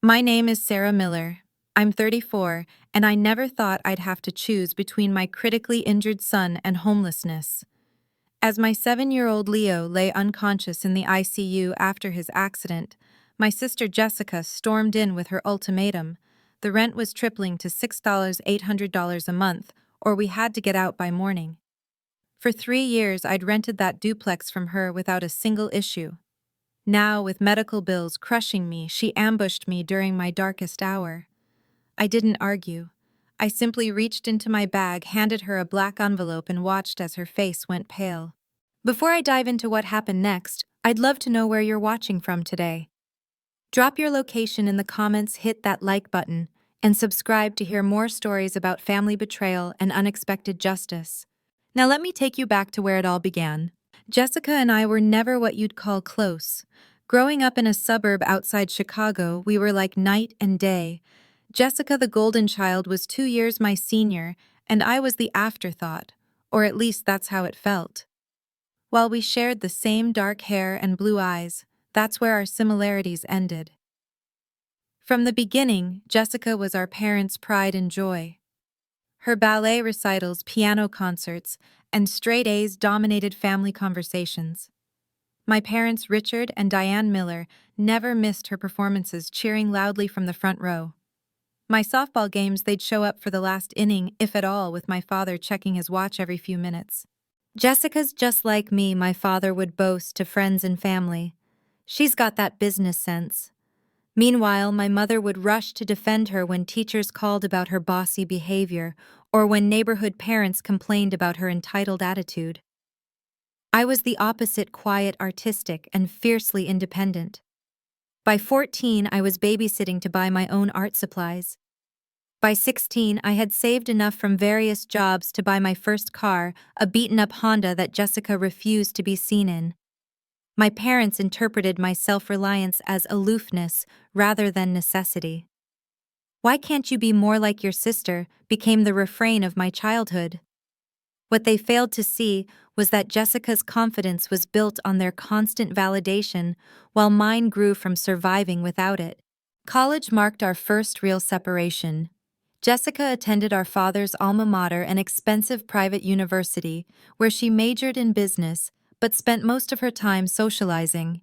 My name is Sarah Miller. I'm 34, and I never thought I'd have to choose between my critically injured son and homelessness. As my 7-year-old Leo lay unconscious in the ICU after his accident, my sister Jessica stormed in with her ultimatum. The rent was tripling to $6,800 a month, or we had to get out by morning. For 3 years, I'd rented that duplex from her without a single issue. Now, with medical bills crushing me, she ambushed me during my darkest hour. I didn't argue. I simply reached into my bag, handed her a black envelope, and watched as her face went pale. Before I dive into what happened next, I'd love to know where you're watching from today. Drop your location in the comments, hit that like button, and subscribe to hear more stories about family betrayal and unexpected justice. Now let me take you back to where it all began. Jessica and I were never what you'd call close. Growing up in a suburb outside Chicago, we were like night and day. Jessica, the golden child, was 2 years my senior, and I was the afterthought, or at least that's how it felt. While we shared the same dark hair and blue eyes, that's where our similarities ended. From the beginning, Jessica was our parents' pride and joy. Her ballet recitals, piano concerts, and straight A's dominated family conversations. My parents, Richard and Diane Miller, never missed her performances, cheering loudly from the front row. My softball games, they'd show up for the last inning, if at all, with my father checking his watch every few minutes. Jessica's just like me, my father would boast to friends and family. She's got that business sense. Meanwhile, my mother would rush to defend her when teachers called about her bossy behavior or when neighborhood parents complained about her entitled attitude. I was the opposite, quiet, artistic, and fiercely independent. By 14, I was babysitting to buy my own art supplies. By 16, I had saved enough from various jobs to buy my first car, a beaten-up Honda that Jessica refused to be seen in. My parents interpreted my self-reliance as aloofness rather than necessity. "Why can't you be more like your sister?" became the refrain of my childhood. What they failed to see was that Jessica's confidence was built on their constant validation, while mine grew from surviving without it. College marked our first real separation. Jessica attended our father's alma mater, an expensive private university, where she majored in business, but spent most of her time socializing.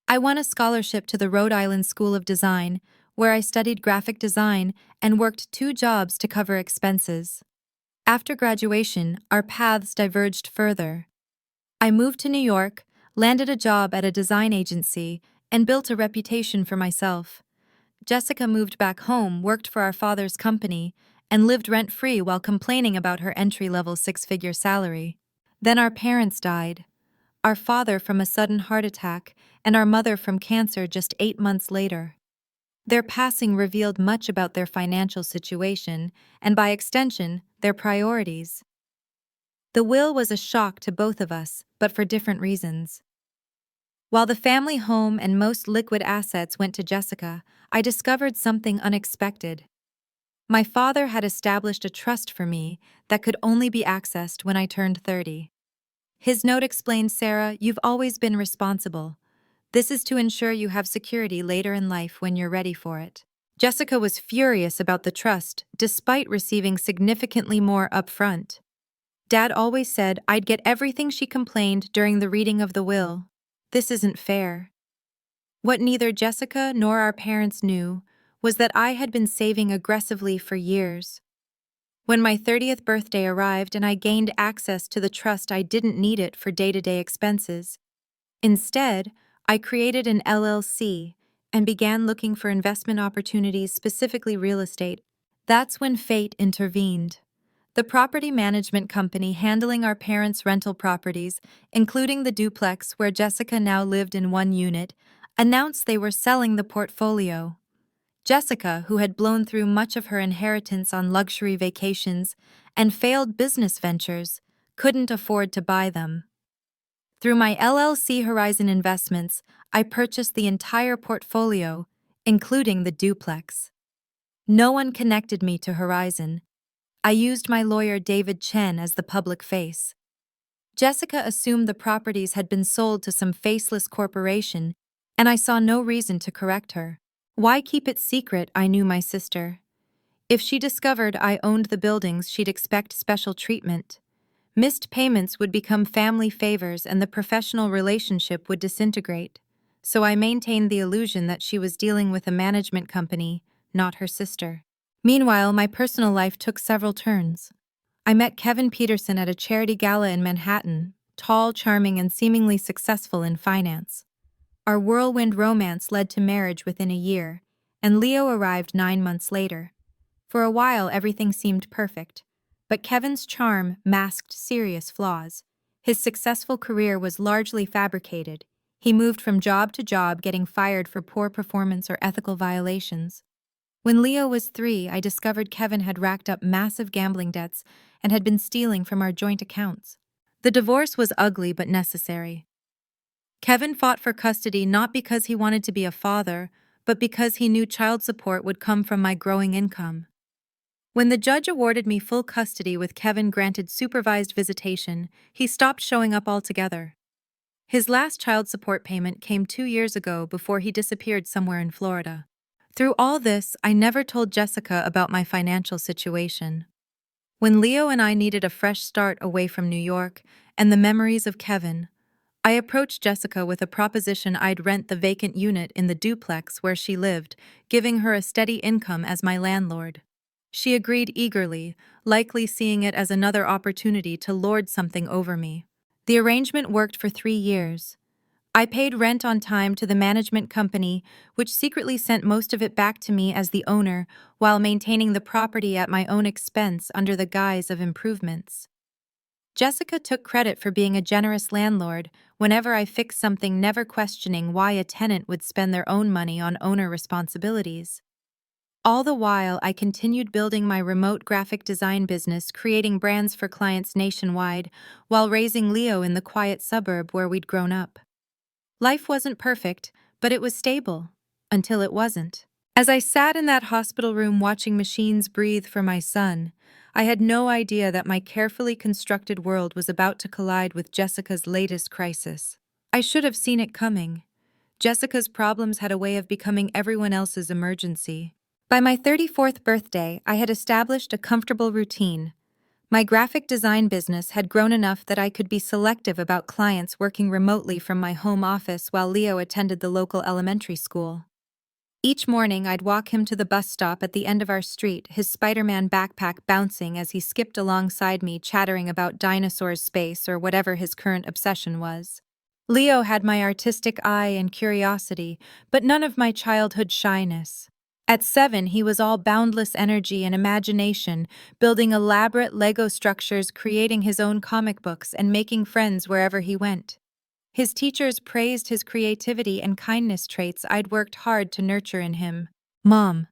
I won a scholarship to the Rhode Island School of Design, where I studied graphic design and worked 2 jobs to cover expenses. After graduation, our paths diverged further. I moved to New York, landed a job at a design agency, and built a reputation for myself. Jessica moved back home, worked for our father's company, and lived rent-free while complaining about her entry-level 6-figure salary. Then our parents died. Our father from a sudden heart attack, and our mother from cancer just 8 months later. Their passing revealed much about their financial situation, and by extension, their priorities. The will was a shock to both of us, but for different reasons. While the family home and most liquid assets went to Jessica, I discovered something unexpected. My father had established a trust for me that could only be accessed when I turned 30. His note explained, "Sarah, you've always been responsible. This is to ensure you have security later in life when you're ready for it." Jessica was furious about the trust, despite receiving significantly more upfront. Dad always said I'd get everything she complained during the reading of the will. This isn't fair. What neither Jessica nor our parents knew was that I had been saving aggressively for years. When my 30th birthday arrived and I gained access to the trust, I didn't need it for day-to-day expenses. Instead, I created an LLC and began looking for investment opportunities, specifically real estate. That's when fate intervened. The property management company handling our parents' rental properties, including the duplex where Jessica now lived in one unit, announced they were selling the portfolio. Jessica, who had blown through much of her inheritance on luxury vacations and failed business ventures, couldn't afford to buy them. Through my LLC Horizon Investments, I purchased the entire portfolio, including the duplex. No one connected me to Horizon. I used my lawyer David Chen as the public face. Jessica assumed the properties had been sold to some faceless corporation, and I saw no reason to correct her. Why keep it secret? I knew my sister. If she discovered I owned the buildings, she'd expect special treatment. Missed payments would become family favors and the professional relationship would disintegrate. So I maintained the illusion that she was dealing with a management company, not her sister. Meanwhile, my personal life took several turns. I met Kevin Peterson at a charity gala in Manhattan, tall, charming, and seemingly successful in finance. Our whirlwind romance led to marriage within a year, and Leo arrived 9 months later. For a while, everything seemed perfect, but Kevin's charm masked serious flaws. His successful career was largely fabricated. He moved from job to job, getting fired for poor performance or ethical violations. When Leo was 3, I discovered Kevin had racked up massive gambling debts and had been stealing from our joint accounts. The divorce was ugly but necessary. Kevin fought for custody not because he wanted to be a father, but because he knew child support would come from my growing income. When the judge awarded me full custody with Kevin granted supervised visitation, he stopped showing up altogether. His last child support payment came 2 years ago before he disappeared somewhere in Florida. Through all this, I never told Jessica about my financial situation. When Leo and I needed a fresh start away from New York and the memories of Kevin, I approached Jessica with a proposition I'd rent the vacant unit in the duplex where she lived, giving her a steady income as my landlord. She agreed eagerly, likely seeing it as another opportunity to lord something over me. The arrangement worked for 3 years. I paid rent on time to the management company, which secretly sent most of it back to me as the owner, while maintaining the property at my own expense under the guise of improvements. Jessica took credit for being a generous landlord whenever I fixed something, never questioning why a tenant would spend their own money on owner responsibilities. All the while, I continued building my remote graphic design business, creating brands for clients nationwide, while raising Leo in the quiet suburb where we'd grown up. Life wasn't perfect, but it was stable. Until it wasn't. As I sat in that hospital room watching machines breathe for my son, I had no idea that my carefully constructed world was about to collide with Jessica's latest crisis. I should have seen it coming. Jessica's problems had a way of becoming everyone else's emergency. By my 34th birthday, I had established a comfortable routine. My graphic design business had grown enough that I could be selective about clients working remotely from my home office while Leo attended the local elementary school. Each morning, I'd walk him to the bus stop at the end of our street, his Spider-Man backpack bouncing as he skipped alongside me, chattering about dinosaurs, space, or whatever his current obsession was. Leo had my artistic eye and curiosity, but none of my childhood shyness. At 7, he was all boundless energy and imagination, building elaborate Lego structures, creating his own comic books, and making friends wherever he went. His teachers praised his creativity and kindness, traits I'd worked hard to nurture in him. "Mom,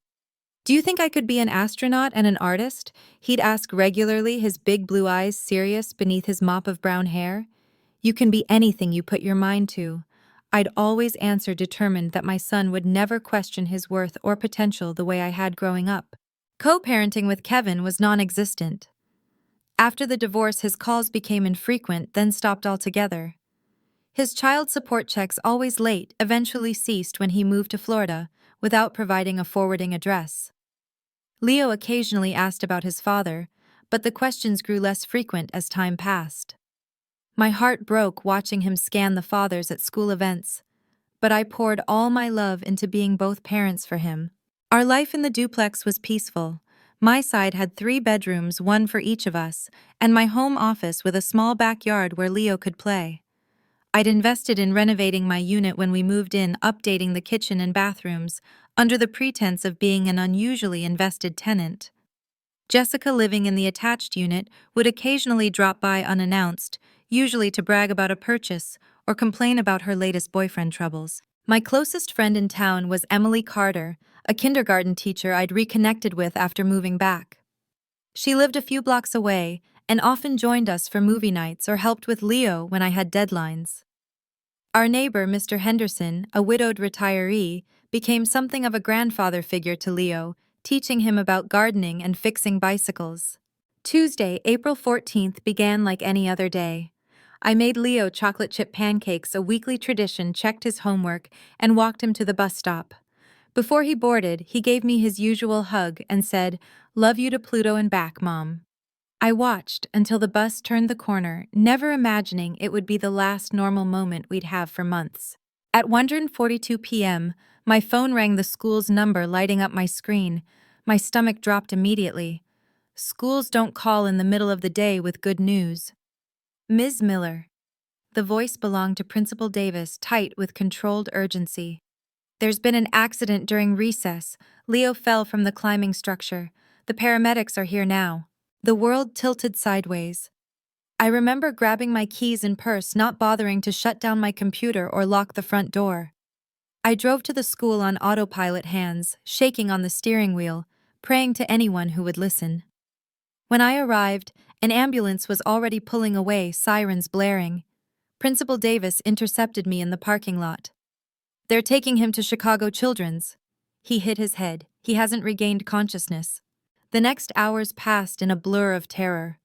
do you think I could be an astronaut and an artist?" He'd ask regularly, his big blue eyes serious beneath his mop of brown hair. "You can be anything you put your mind to." I'd always answer, determined that my son would never question his worth or potential the way I had growing up. Co-parenting with Kevin was non-existent. After the divorce, his calls became infrequent, then stopped altogether. His child support checks, always late, eventually ceased when he moved to Florida, without providing a forwarding address. Leo occasionally asked about his father, but the questions grew less frequent as time passed. My heart broke watching him scan the fathers at school events, but I poured all my love into being both parents for him. Our life in the duplex was peaceful. My side had 3 bedrooms, one for each of us, and my home office with a small backyard where Leo could play. I'd invested in renovating my unit when we moved in, updating the kitchen and bathrooms, under the pretense of being an unusually invested tenant. Jessica, living in the attached unit, would occasionally drop by unannounced, usually to brag about a purchase or complain about her latest boyfriend troubles. My closest friend in town was Emily Carter, a kindergarten teacher I'd reconnected with after moving back. She lived a few blocks away and often joined us for movie nights or helped with Leo when I had deadlines. Our neighbor, Mr. Henderson, a widowed retiree, became something of a grandfather figure to Leo, teaching him about gardening and fixing bicycles. Tuesday, April 14th, began like any other day. I made Leo chocolate chip pancakes, a weekly tradition, checked his homework, and walked him to the bus stop. Before he boarded, he gave me his usual hug and said, "Love you to Pluto and back, Mom." I watched until the bus turned the corner, never imagining it would be the last normal moment we'd have for months. At 1:42 p.m., my phone rang the school's number, lighting up my screen. My stomach dropped immediately. Schools don't call in the middle of the day with good news. "Ms. Miller." The voice belonged to Principal Davis, tight with controlled urgency. "There's been an accident during recess. Leo fell from the climbing structure. The paramedics are here now." The world tilted sideways. I remember grabbing my keys and purse, not bothering to shut down my computer or lock the front door. I drove to the school on autopilot, hands shaking on the steering wheel, praying to anyone who would listen. When I arrived, an ambulance was already pulling away, sirens blaring. Principal Davis intercepted me in the parking lot. "They're taking him to Chicago Children's." He hit his head. He hasn't regained consciousness. The next hours passed in a blur of terror.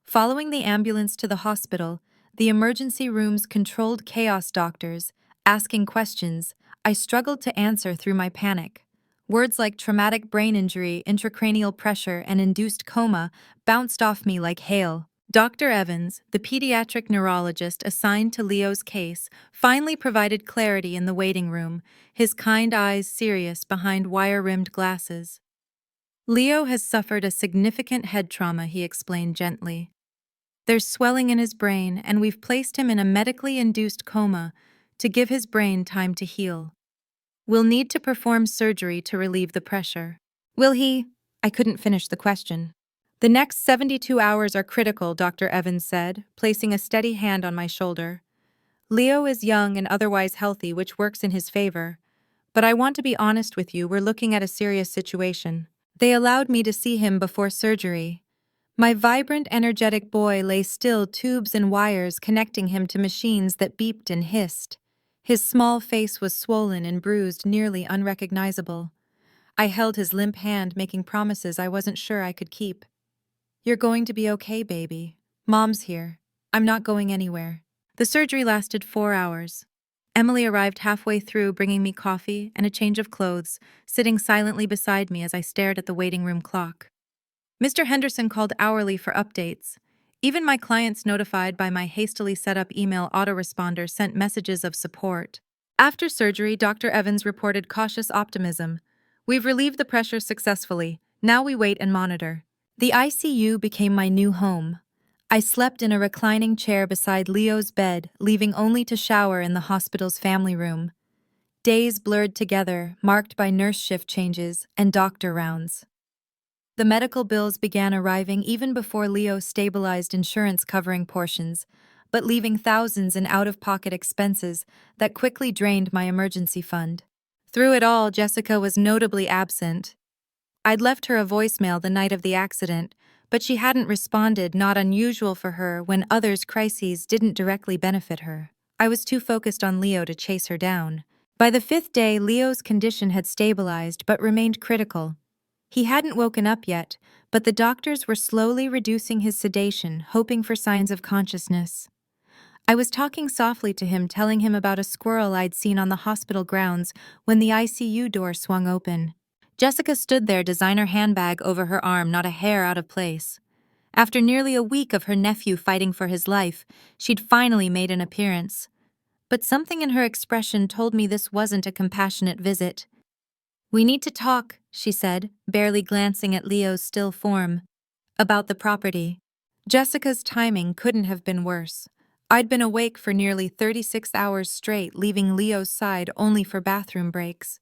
Following the ambulance to the hospital, the emergency room's controlled chaos, doctors asking questions I struggled to answer through my panic. Words like traumatic brain injury, intracranial pressure, and induced coma bounced off me like hail. Dr. Evans, the pediatric neurologist assigned to Leo's case, finally provided clarity in the waiting room, his kind eyes serious behind wire-rimmed glasses. "Leo has suffered a significant head trauma," he explained gently. "There's swelling in his brain, and we've placed him in a medically induced coma to give his brain time to heal. We'll need to perform surgery to relieve the pressure." "Will he?" I couldn't finish the question. "The next 72 hours are critical," Dr. Evans said, placing a steady hand on my shoulder. "Leo is young and otherwise healthy, which works in his favor. But I want to be honest with you, we're looking at a serious situation." They allowed me to see him before surgery. My vibrant, energetic boy lay still, tubes and wires connecting him to machines that beeped and hissed. His small face was swollen and bruised, nearly unrecognizable. I held his limp hand, making promises I wasn't sure I could keep. "You're going to be okay, baby. Mom's here. I'm not going anywhere." The surgery lasted 4 hours. Emily arrived halfway through, bringing me coffee and a change of clothes, sitting silently beside me as I stared at the waiting room clock. Mr. Henderson called hourly for updates. Even my clients, notified by my hastily set up email autoresponder, sent messages of support. After surgery, Dr. Evans reported cautious optimism. "We've relieved the pressure successfully. Now we wait and monitor." The ICU became my new home. I slept in a reclining chair beside Leo's bed, leaving only to shower in the hospital's family room. Days blurred together, marked by nurse shift changes and doctor rounds. The medical bills began arriving even before Leo stabilized, insurance covering portions, but leaving thousands in out-of-pocket expenses that quickly drained my emergency fund. Through it all, Jessica was notably absent. I'd left her a voicemail the night of the accident, but she hadn't responded, not unusual for her when others' crises didn't directly benefit her. I was too focused on Leo to chase her down. By the 5th day, Leo's condition had stabilized but remained critical. He hadn't woken up yet, but the doctors were slowly reducing his sedation, hoping for signs of consciousness. I was talking softly to him, telling him about a squirrel I'd seen on the hospital grounds when the ICU door swung open. Jessica stood there, designer handbag over her arm, not a hair out of place. After nearly a week of her nephew fighting for his life, she'd finally made an appearance. But something in her expression told me this wasn't a compassionate visit. "We need to talk," she said, barely glancing at Leo's still form. "About the property." Jessica's timing couldn't have been worse. I'd been awake for nearly 36 hours straight, leaving Leo's side only for bathroom breaks.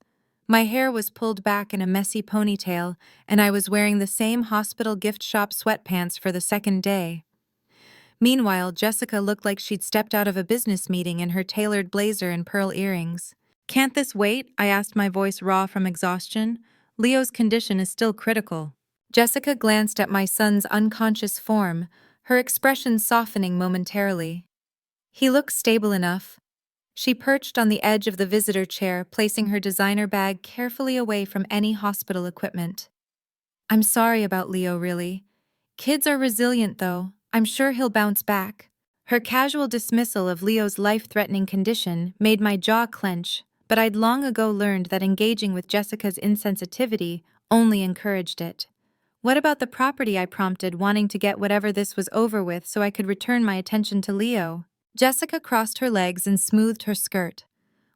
My hair was pulled back in a messy ponytail, and I was wearing the same hospital gift shop sweatpants for the second day. Meanwhile, Jessica looked like she'd stepped out of a business meeting in her tailored blazer and pearl earrings. "Can't this wait?" I asked, my voice raw from exhaustion. "Leo's condition is still critical." Jessica glanced at my son's unconscious form, her expression softening momentarily. "He looks stable enough." She perched on the edge of the visitor chair, placing her designer bag carefully away from any hospital equipment. "I'm sorry about Leo, really. Kids are resilient, though. I'm sure he'll bounce back." Her casual dismissal of Leo's life-threatening condition made my jaw clench, but I'd long ago learned that engaging with Jessica's insensitivity only encouraged it. What about the property? I prompted, wanting to get whatever this was over with so I could return my attention to Leo. Jessica crossed her legs and smoothed her skirt.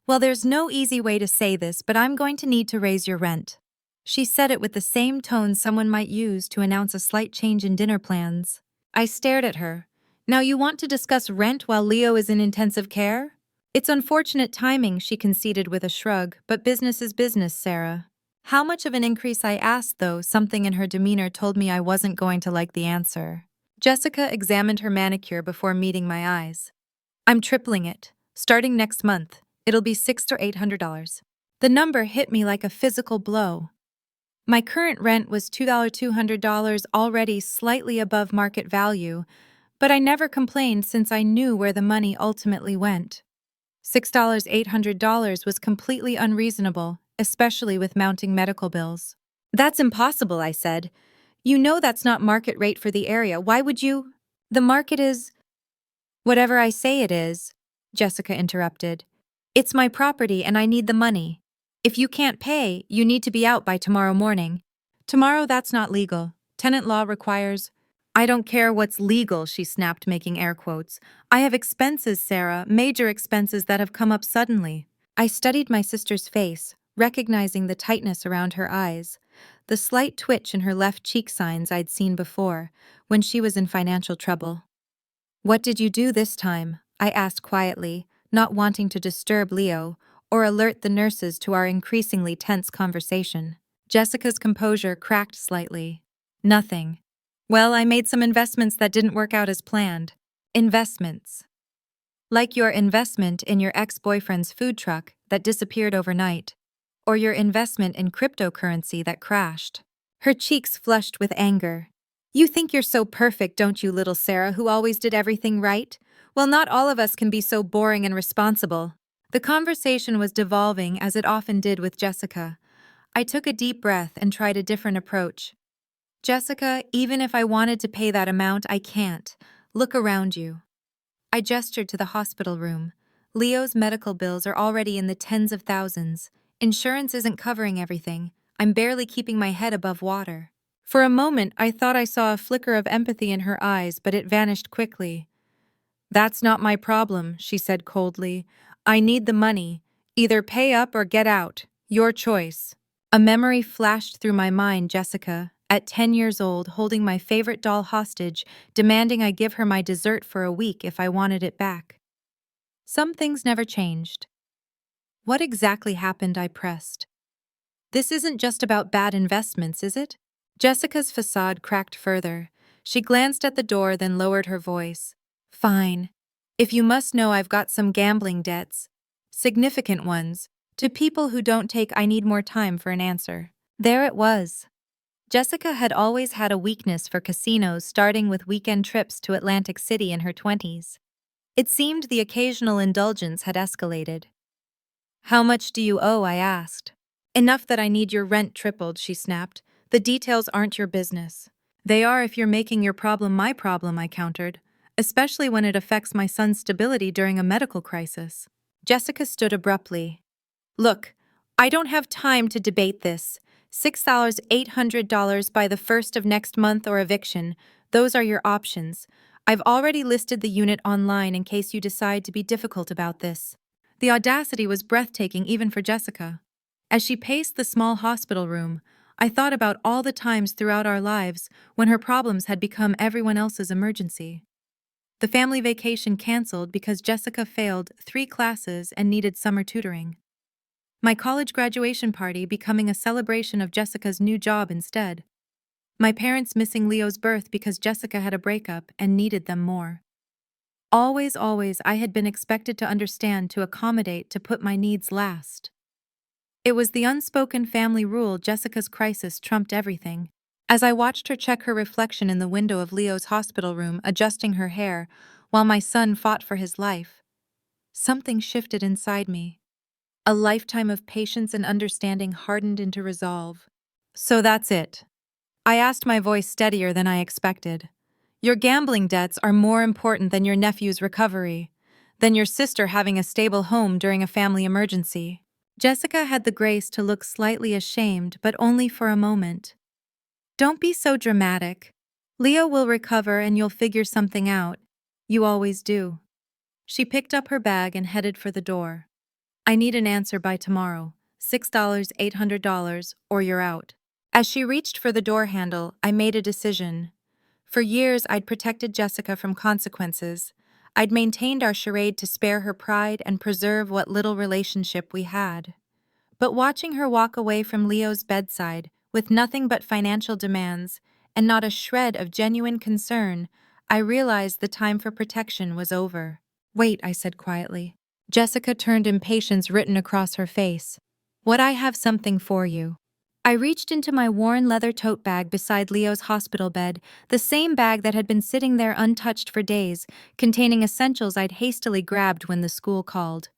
Well, there's no easy way to say this, but I'm going to need to raise your rent. She said it with the same tone someone might use to announce a slight change in dinner plans. I stared at her. Now you want to discuss rent while Leo is in intensive care? It's unfortunate timing, she conceded with a shrug, but business is business, Sarah. How much of an increase, I asked, though something in her demeanor told me I wasn't going to like the answer. Jessica examined her manicure before meeting my eyes. I'm tripling it. Starting next month, it'll be $600 or $800. The number hit me like a physical blow. My current rent was $200 already slightly above market value, but I never complained since I knew where the money ultimately went. $800 was completely unreasonable, especially with mounting medical bills. That's impossible, I said. You know that's not market rate for the area. Why would you? The market is… Whatever I say it is, Jessica interrupted. It's my property and I need the money. If you can't pay, you need to be out by tomorrow morning. Tomorrow, that's not legal. Tenant law requires… I don't care what's legal, she snapped, making air quotes. I have expenses, Sarah, major expenses that have come up suddenly. I studied my sister's face, recognizing the tightness around her eyes, the slight twitch in her left cheek, signs I'd seen before, when she was in financial trouble. What did you do this time? I asked quietly, not wanting to disturb Leo or alert the nurses to our increasingly tense conversation. Jessica's composure cracked slightly. Nothing. Well, I made some investments that didn't work out as planned. Investments. Like your investment in your ex-boyfriend's food truck that disappeared overnight, or your investment in cryptocurrency that crashed. Her cheeks flushed with anger. You think you're so perfect, don't you, little Sarah, who always did everything right? Well, not all of us can be so boring and responsible. The conversation was devolving as it often did with Jessica. I took a deep breath and tried a different approach. Jessica, even if I wanted to pay that amount, I can't. Look around you. I gestured to the hospital room. Leo's medical bills are already in the tens of thousands. Insurance isn't covering everything. I'm barely keeping my head above water. For a moment, I thought I saw a flicker of empathy in her eyes, but it vanished quickly. That's not my problem, she said coldly. I need the money. Either pay up or get out. Your choice. A memory flashed through my mind, Jessica, at 10 years old, holding my favorite doll hostage, demanding I give her my dessert for a week if I wanted it back. Some things never changed. What exactly happened? I pressed. This isn't just about bad investments, is it? Jessica's facade cracked further. She glanced at the door, then lowered her voice. Fine. If you must know, I've got some gambling debts. Significant ones. To people who don't take, I need more time for an answer. There it was. Jessica had always had a weakness for casinos, starting with weekend trips to Atlantic City in her 20s. It seemed the occasional indulgence had escalated. How much do you owe? I asked. Enough that I need your rent tripled, she snapped. The details aren't your business. They are if you're making your problem my problem, I countered, especially when it affects my son's stability during a medical crisis. Jessica stood abruptly. Look, I don't have time to debate this. $800 by the first of next month or eviction. Those are your options. I've already listed the unit online in case you decide to be difficult about this. The audacity was breathtaking even for Jessica. As she paced the small hospital room, I thought about all the times throughout our lives when her problems had become everyone else's emergency. The family vacation canceled because Jessica failed 3 classes and needed summer tutoring. My college graduation party becoming a celebration of Jessica's new job instead. My parents missing Leo's birth because Jessica had a breakup and needed them more. Always, I had been expected to understand, to accommodate, to put my needs last. It was the unspoken family rule. Jessica's crisis trumped everything. As I watched her check her reflection in the window of Leo's hospital room, adjusting her hair, while my son fought for his life, something shifted inside me. A lifetime of patience and understanding hardened into resolve. So that's it. I asked, my voice steadier than I expected. Your gambling debts are more important than your nephew's recovery, than your sister having a stable home during a family emergency. Jessica had the grace to look slightly ashamed, but only for a moment. Don't be so dramatic. Leo will recover and you'll figure something out. You always do. She picked up her bag and headed for the door. I need an answer by tomorrow. $6, $800, or you're out. As she reached for the door handle, I made a decision. For years, I'd protected Jessica from consequences. I'd maintained our charade to spare her pride and preserve what little relationship we had. But watching her walk away from Leo's bedside, with nothing but financial demands, and not a shred of genuine concern, I realized the time for protection was over. Wait, I said quietly. Jessica turned impatience written across her face. Would I have something for you? I reached into my worn leather tote bag beside Leo's hospital bed, the same bag that had been sitting there untouched for days, containing essentials I'd hastily grabbed when the school called.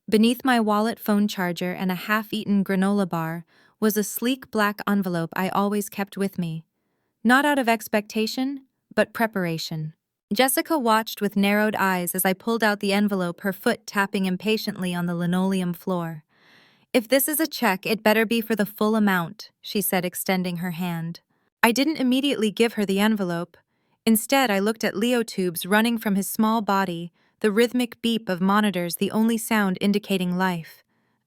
Beneath my wallet, phone charger, and a half-eaten granola bar was a sleek black envelope I always kept with me. Not out of expectation, but preparation. Jessica watched with narrowed eyes as I pulled out the envelope, her foot tapping impatiently on the linoleum floor. If this is a check, it better be for the full amount, she said, extending her hand. I didn't immediately give her the envelope. Instead, I looked at Leo tubes running from his small body, the rhythmic beep of monitors the only sound indicating life.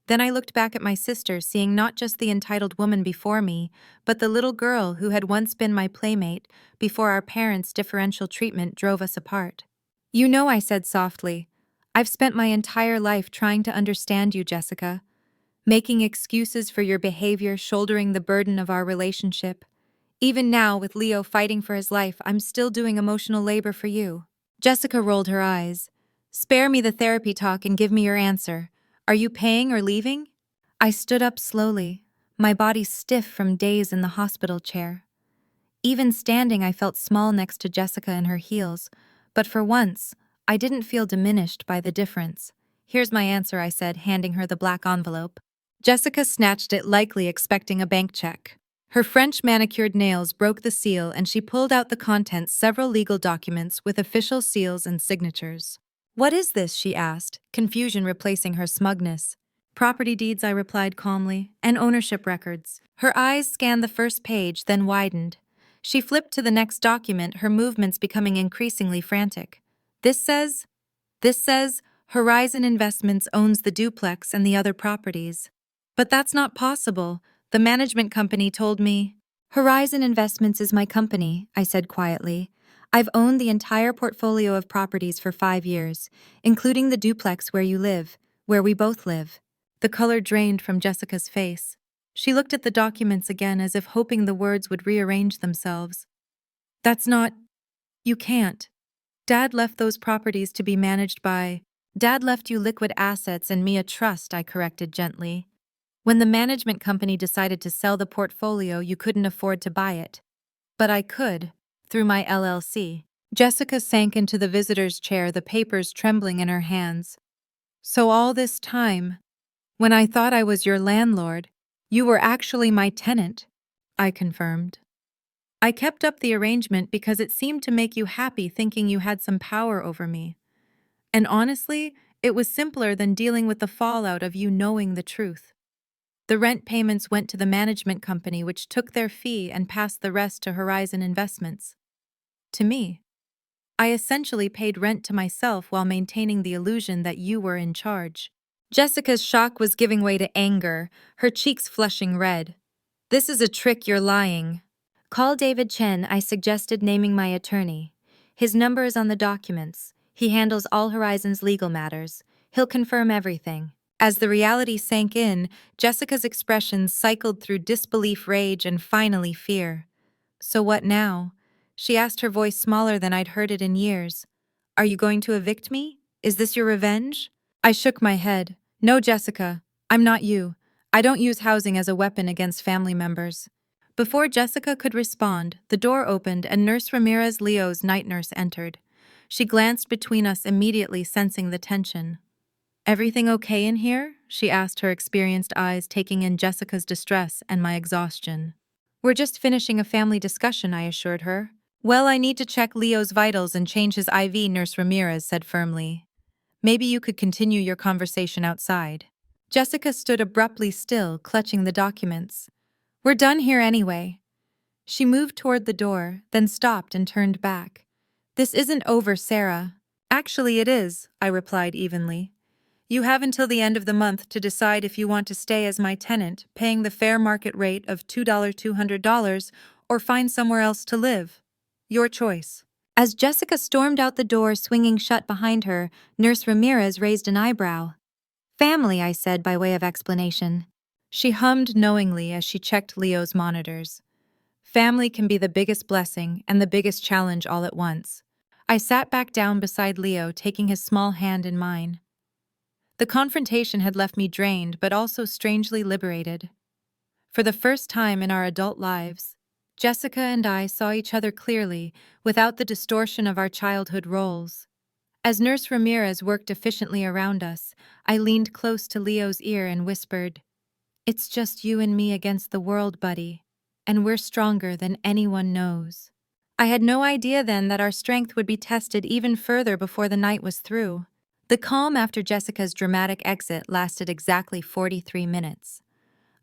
Then I looked back at my sister, seeing not just the entitled woman before me, but the little girl who had once been my playmate before our parents' differential treatment drove us apart. You know, I said softly, I've spent my entire life trying to understand you, Jessica. Making excuses for your behavior, shouldering the burden of our relationship. Even now, with Leo fighting for his life, I'm still doing emotional labor for you. Jessica rolled her eyes. Spare me the therapy talk and give me your answer. Are you paying or leaving? I stood up slowly, my body stiff from days in the hospital chair. Even standing, I felt small next to Jessica in her heels, but for once, I didn't feel diminished by the difference. Here's my answer, I said, handing her the black envelope. Jessica snatched it, likely expecting a bank check. Her French manicured nails broke the seal and she pulled out the contents, several legal documents with official seals and signatures. What is this? She asked, confusion replacing her smugness. Property deeds, I replied calmly, and ownership records. Her eyes scanned the first page, then widened. She flipped to the next document, her movements becoming increasingly frantic. This says, Horizon Investments owns the duplex and the other properties. But that's not possible. The management company told me. Horizon Investments is my company, I said quietly. I've owned the entire portfolio of properties for 5 years, including the duplex where you live, where we both live. The color drained from Jessica's face. She looked at the documents again as if hoping the words would rearrange themselves. That's not... You can't. Dad left those properties to be managed by... Dad left you liquid assets and me a trust, I corrected gently. When the management company decided to sell the portfolio, you couldn't afford to buy it. But I could, through my LLC. Jessica sank into the visitor's chair, the papers trembling in her hands. So all this time, when I thought I was your landlord, you were actually my tenant, I confirmed. I kept up the arrangement because it seemed to make you happy, thinking you had some power over me. And honestly, it was simpler than dealing with the fallout of you knowing the truth. The rent payments went to the management company, which took their fee and passed the rest to Horizon Investments. To me. I essentially paid rent to myself while maintaining the illusion that you were in charge. Jessica's shock was giving way to anger, her cheeks flushing red. This is a trick, you're lying. Call David Chen, I suggested, naming my attorney. His number is on the documents. He handles all Horizon's legal matters. He'll confirm everything. As the reality sank in, Jessica's expressions cycled through disbelief, rage, and finally fear. So what now? She asked, her voice smaller than I'd heard it in years. Are you going to evict me? Is this your revenge? I shook my head. No, Jessica. I'm not you. I don't use housing as a weapon against family members. Before Jessica could respond, the door opened and Nurse Ramirez, Leo's night nurse, entered. She glanced between us, immediately sensing the tension. Everything okay in here? She asked, her experienced eyes taking in Jessica's distress and my exhaustion. We're just finishing a family discussion, I assured her. Well, I need to check Leo's vitals and change his IV, Nurse Ramirez said firmly. Maybe you could continue your conversation outside. Jessica stood abruptly still, clutching the documents. "We're done here anyway." She moved toward the door, then stopped and turned back. "This isn't over, Sarah." "Actually, it is," I replied evenly. "You have until the end of the month to decide if you want to stay as my tenant, paying the fair market rate of $200, or find somewhere else to live. Your choice." As Jessica stormed out the door, swinging shut behind her, Nurse Ramirez raised an eyebrow. "Family," I said by way of explanation. She hummed knowingly as she checked Leo's monitors. Family can be the biggest blessing and the biggest challenge all at once. I sat back down beside Leo, taking his small hand in mine. The confrontation had left me drained but also strangely liberated. For the first time in our adult lives, Jessica and I saw each other clearly, without the distortion of our childhood roles. As Nurse Ramirez worked efficiently around us, I leaned close to Leo's ear and whispered, "It's just you and me against the world, buddy, and we're stronger than anyone knows." I had no idea then that our strength would be tested even further before the night was through. The calm after Jessica's dramatic exit lasted exactly 43 minutes.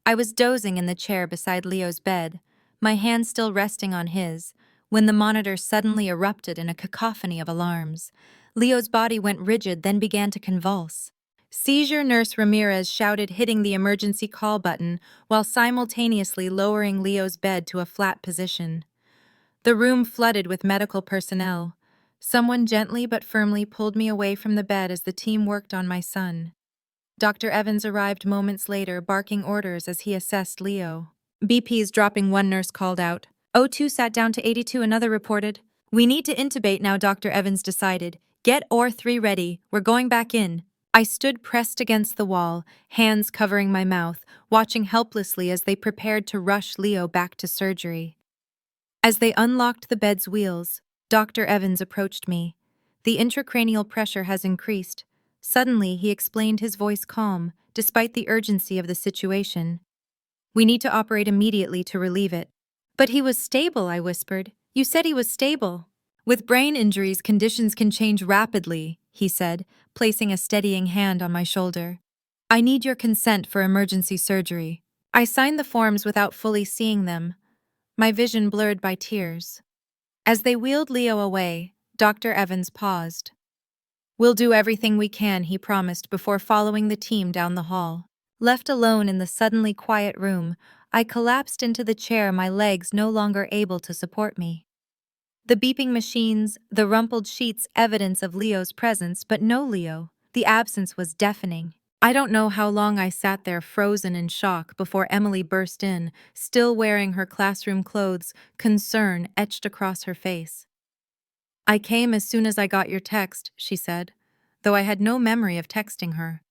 I was dozing in the chair beside Leo's bed, my hand still resting on his, when the monitor suddenly erupted in a cacophony of alarms. Leo's body went rigid, then began to convulse. "Seizure," Nurse Ramirez shouted, hitting the emergency call button while simultaneously lowering Leo's bed to a flat position. The room flooded with medical personnel. Someone gently but firmly pulled me away from the bed as the team worked on my son. Dr. Evans arrived moments later, barking orders as he assessed Leo. "BP's dropping," one nurse called out. "O2 sat down to 82," another reported. "We need to intubate now," Dr. Evans decided. "Get OR3 ready, we're going back in." I stood pressed against the wall, hands covering my mouth, watching helplessly as they prepared to rush Leo back to surgery. As they unlocked the bed's wheels, Dr. Evans approached me. "The intracranial pressure has increased." Suddenly, he explained, his voice calm, despite the urgency of the situation. "We need to operate immediately to relieve it." "But he was stable," I whispered. "You said he was stable." "With brain injuries, conditions can change rapidly," he said, placing a steadying hand on my shoulder. "I need your consent for emergency surgery." I signed the forms without fully seeing them, my vision blurred by tears. As they wheeled Leo away, Dr. Evans paused. "We'll do everything we can," he promised before following the team down the hall. Left alone in the suddenly quiet room, I collapsed into the chair, my legs no longer able to support me. The beeping machines, the rumpled sheets, evidence of Leo's presence, but no Leo. The absence was deafening. I don't know how long I sat there frozen in shock before Emily burst in, still wearing her classroom clothes, concern etched across her face. "I came as soon as I got your text," she said, though I had no memory of texting her.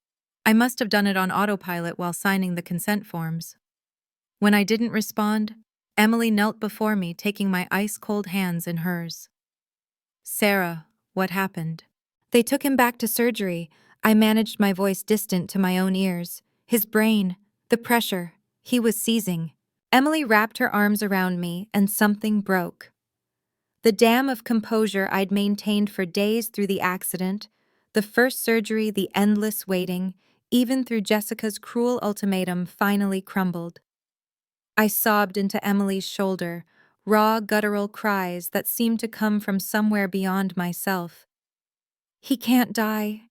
I must have done it on autopilot while signing the consent forms. When I didn't respond, Emily knelt before me, taking my ice-cold hands in hers. "Sarah, what happened?" "They took him back to surgery." I managed, my voice distant to my own ears. "His brain, the pressure, he was seizing." Emily wrapped her arms around me, and something broke. The dam of composure I'd maintained for days through the accident, the first surgery, the endless waiting, even through Jessica's cruel ultimatum, finally crumbled. I sobbed into Emily's shoulder, raw, guttural cries that seemed to come from somewhere beyond myself. "He can't die,"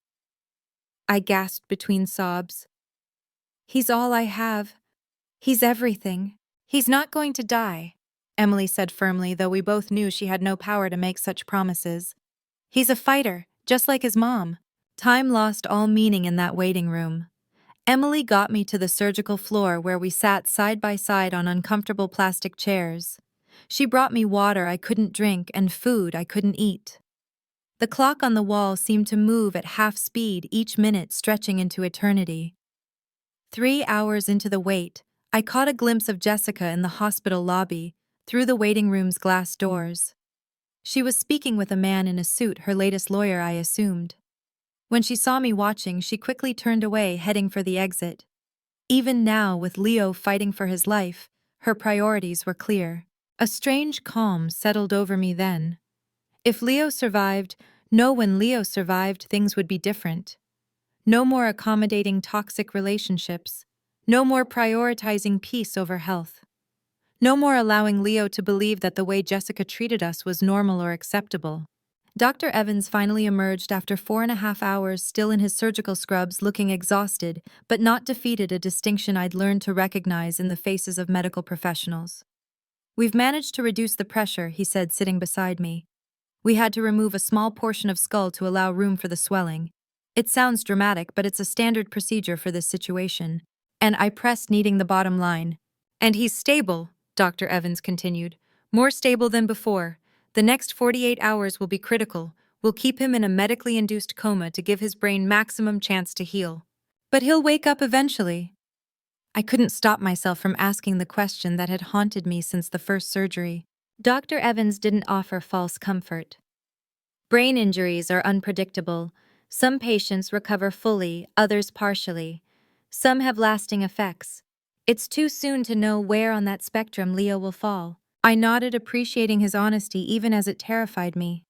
I gasped between sobs. "He's all I have. He's everything. He's not going to die," Emily said firmly, though we both knew she had no power to make such promises. "He's a fighter, just like his mom." Time lost all meaning in that waiting room. Emily got me to the surgical floor where we sat side by side on uncomfortable plastic chairs. She brought me water I couldn't drink and food I couldn't eat. The clock on the wall seemed to move at half speed, each minute stretching into eternity. 3 hours into the wait, I caught a glimpse of Jessica in the hospital lobby, through the waiting room's glass doors. She was speaking with a man in a suit, her latest lawyer, I assumed. When she saw me watching, she quickly turned away, heading for the exit. Even now, with Leo fighting for his life, her priorities were clear. A strange calm settled over me then. If Leo survived, when Leo survived, things would be different. No more accommodating toxic relationships. No more prioritizing peace over health. No more allowing Leo to believe that the way Jessica treated us was normal or acceptable. Dr. Evans finally emerged after 4.5 hours, still in his surgical scrubs, looking exhausted, but not defeated, a distinction I'd learned to recognize in the faces of medical professionals. "We've managed to reduce the pressure," he said, sitting beside me. "We had to remove a small portion of skull to allow room for the swelling. It sounds dramatic, but it's a standard procedure for this situation." And I pressed, needing the bottom line. "And he's stable," Dr. Evans continued. "More stable than before. The next 48 hours will be critical. We'll keep him in a medically induced coma to give his brain maximum chance to heal. But he'll wake up eventually." I couldn't stop myself from asking the question that had haunted me since the first surgery. Dr. Evans didn't offer false comfort. Brain injuries are unpredictable. Some patients recover fully, others partially. Some have lasting effects. It's too soon to know where on that spectrum Leo will fall. I nodded, appreciating his honesty even as it terrified me.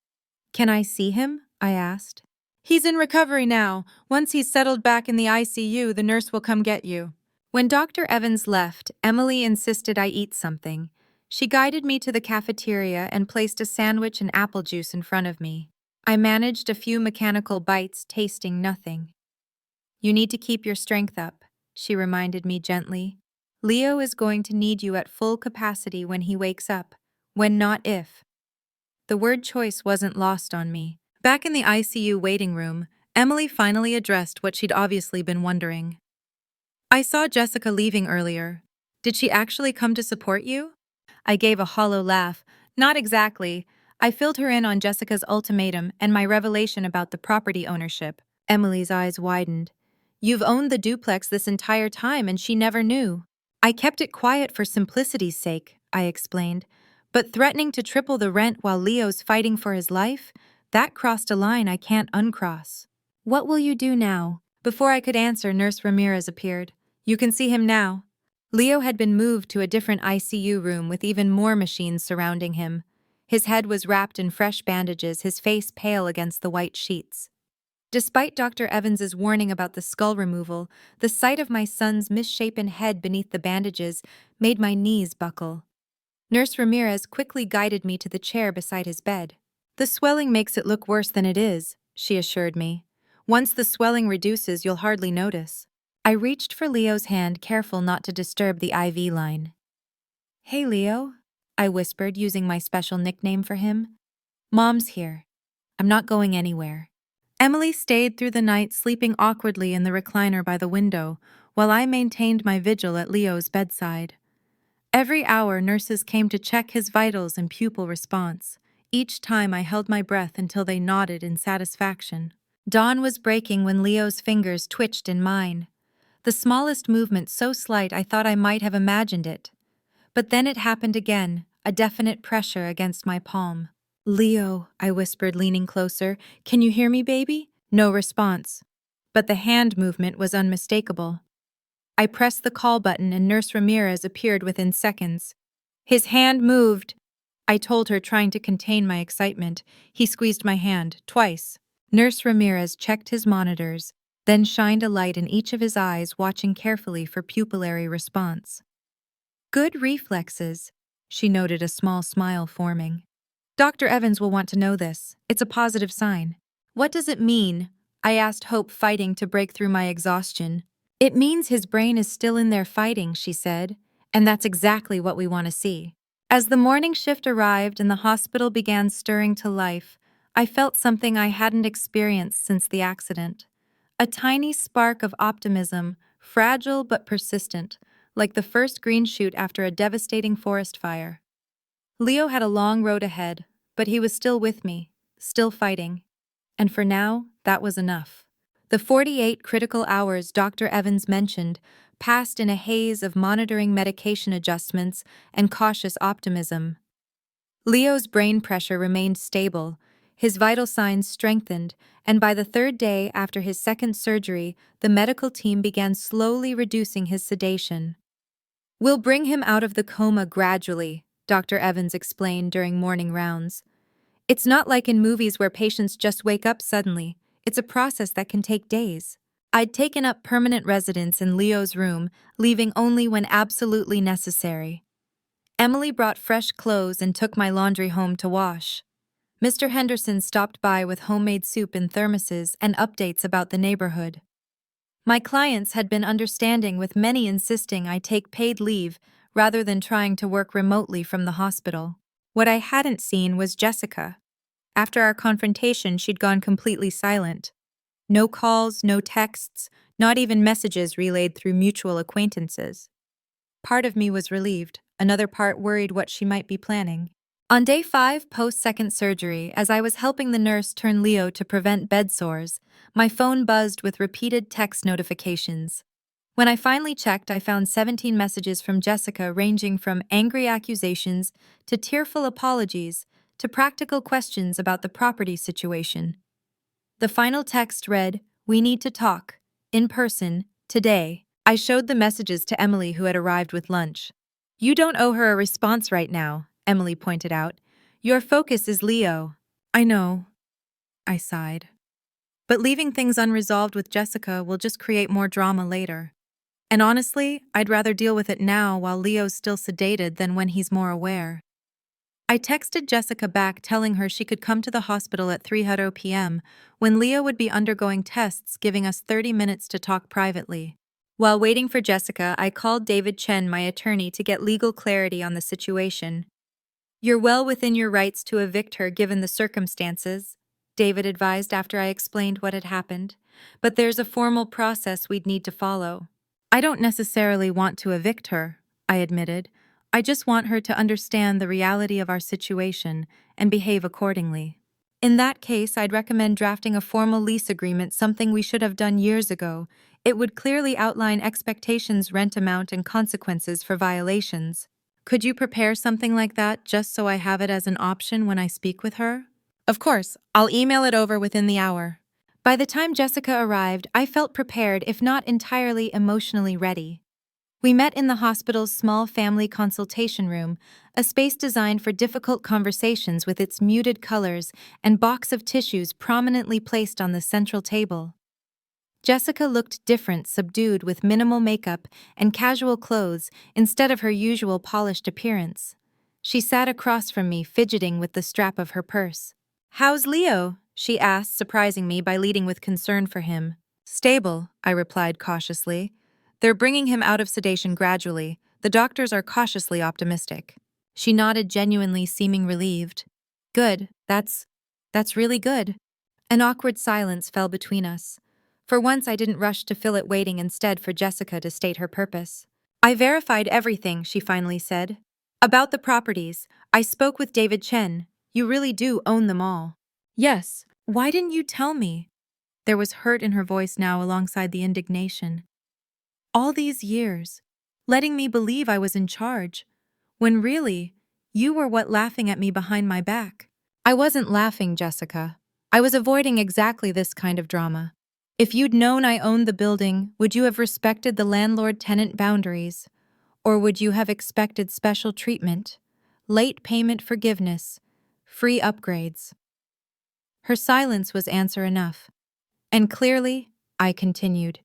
"Can I see him?" I asked. "He's in recovery now. Once he's settled back in the ICU, the nurse will come get you." When Dr. Evans left, Emily insisted I eat something. She guided me to the cafeteria and placed a sandwich and apple juice in front of me. I managed a few mechanical bites, tasting nothing. "You need to keep your strength up," she reminded me gently. "Leo is going to need you at full capacity when he wakes up, when not if." The word choice wasn't lost on me. Back in the ICU waiting room, Emily finally addressed what she'd obviously been wondering. "I saw Jessica leaving earlier. Did she actually come to support you?" I gave a hollow laugh. "Not exactly. I filled her in on Jessica's ultimatum and my revelation about the property ownership." Emily's eyes widened. "You've owned the duplex this entire time and she never knew." "I kept it quiet for simplicity's sake," I explained. "But threatening to triple the rent while Leo's fighting for his life? That crossed a line I can't uncross." "What will you do now?" Before I could answer, Nurse Ramirez appeared. "You can see him now." Leo had been moved to a different ICU room with even more machines surrounding him. His head was wrapped in fresh bandages, his face pale against the white sheets. Despite Dr. Evans's warning about the skull removal, the sight of my son's misshapen head beneath the bandages made my knees buckle. Nurse Ramirez quickly guided me to the chair beside his bed. "The swelling makes it look worse than it is," she assured me. "Once the swelling reduces, you'll hardly notice." I reached for Leo's hand, careful not to disturb the IV line. "Hey, Leo," I whispered, using my special nickname for him. "Mom's here. I'm not going anywhere." Emily stayed through the night, sleeping awkwardly in the recliner by the window, while I maintained my vigil at Leo's bedside. Every hour, nurses came to check his vitals and pupil response. Each time I held my breath until they nodded in satisfaction. Dawn was breaking when Leo's fingers twitched in mine. The smallest movement so slight I thought I might have imagined it. But then it happened again, a definite pressure against my palm. "Leo," I whispered, leaning closer. "Can you hear me, baby?" No response. But the hand movement was unmistakable. I pressed the call button and Nurse Ramirez appeared within seconds. "His hand moved," I told her, trying to contain my excitement. He squeezed my hand, twice. Nurse Ramirez checked his monitors, then shined a light in each of his eyes, watching carefully for pupillary response. "Good reflexes," she noted, a small smile forming. "Dr. Evans will want to know this. It's a positive sign." "What does it mean?" I asked, hope fighting to break through my exhaustion. "It means his brain is still in there fighting," she said, "and that's exactly what we want to see." As the morning shift arrived and the hospital began stirring to life, I felt something I hadn't experienced since the accident. A tiny spark of optimism, fragile but persistent, like the first green shoot after a devastating forest fire. Leo had a long road ahead, but he was still with me, still fighting. And for now, that was enough. The 48 critical hours Dr. Evans mentioned passed in a haze of monitoring medication adjustments and cautious optimism. Leo's brain pressure remained stable, his vital signs strengthened, and by the third day after his second surgery, the medical team began slowly reducing his sedation. "We'll bring him out of the coma gradually," Dr. Evans explained during morning rounds. "It's not like in movies where patients just wake up suddenly. It's a process that can take days." I'd taken up permanent residence in Leo's room, leaving only when absolutely necessary. Emily brought fresh clothes and took my laundry home to wash. Mr. Henderson stopped by with homemade soup in thermoses and updates about the neighborhood. My clients had been understanding, with many insisting I take paid leave rather than trying to work remotely from the hospital. What I hadn't seen was Jessica. After our confrontation, she'd gone completely silent. No calls, no texts, not even messages relayed through mutual acquaintances. Part of me was relieved, another part worried what she might be planning. On day 5 post-second surgery, as I was helping the nurse turn Leo to prevent bed sores, my phone buzzed with repeated text notifications. When I finally checked, I found 17 messages from Jessica, ranging from angry accusations to tearful apologies to practical questions about the property situation. The final text read, "We need to talk. In person. Today." I showed the messages to Emily, who had arrived with lunch. "You don't owe her a response right now," Emily pointed out. "Your focus is Leo." "I know," I sighed. "But leaving things unresolved with Jessica will just create more drama later. And honestly, I'd rather deal with it now while Leo's still sedated than when he's more aware." I texted Jessica back, telling her she could come to the hospital at 3:00 p.m. when Leo would be undergoing tests, giving us 30 minutes to talk privately. While waiting for Jessica, I called David Chen, my attorney, to get legal clarity on the situation. "You're well within your rights to evict her given the circumstances," David advised after I explained what had happened. "But there's a formal process we'd need to follow." "I don't necessarily want to evict her," I admitted. "I just want her to understand the reality of our situation and behave accordingly." "In that case, I'd recommend drafting a formal lease agreement, something we should have done years ago. It would clearly outline expectations, rent amount, and consequences for violations." "Could you prepare something like that just so I have it as an option when I speak with her?" "Of course, I'll email it over within the hour." By the time Jessica arrived, I felt prepared, if not entirely emotionally ready. We met in the hospital's small family consultation room, a space designed for difficult conversations with its muted colors and box of tissues prominently placed on the central table. Jessica looked different, subdued, with minimal makeup and casual clothes instead of her usual polished appearance. She sat across from me, fidgeting with the strap of her purse. "How's Leo?" she asked, surprising me by leading with concern for him. "Stable," I replied cautiously. "They're bringing him out of sedation gradually. The doctors are cautiously optimistic." She nodded, genuinely seeming relieved. "Good, that's really good." An awkward silence fell between us. For once, I didn't rush to fill it, waiting instead for Jessica to state her purpose. "I verified everything," she finally said. "About the properties, I spoke with David Chen. You really do own them all." "Yes, why didn't you tell me?" There was hurt in her voice now alongside the indignation. "All these years, letting me believe I was in charge, when really, you were laughing at me behind my back." "I wasn't laughing, Jessica. I was avoiding exactly this kind of drama. If you'd known I owned the building, would you have respected the landlord-tenant boundaries? Or would you have expected special treatment, late payment forgiveness, free upgrades?" Her silence was answer enough. "And clearly," I continued,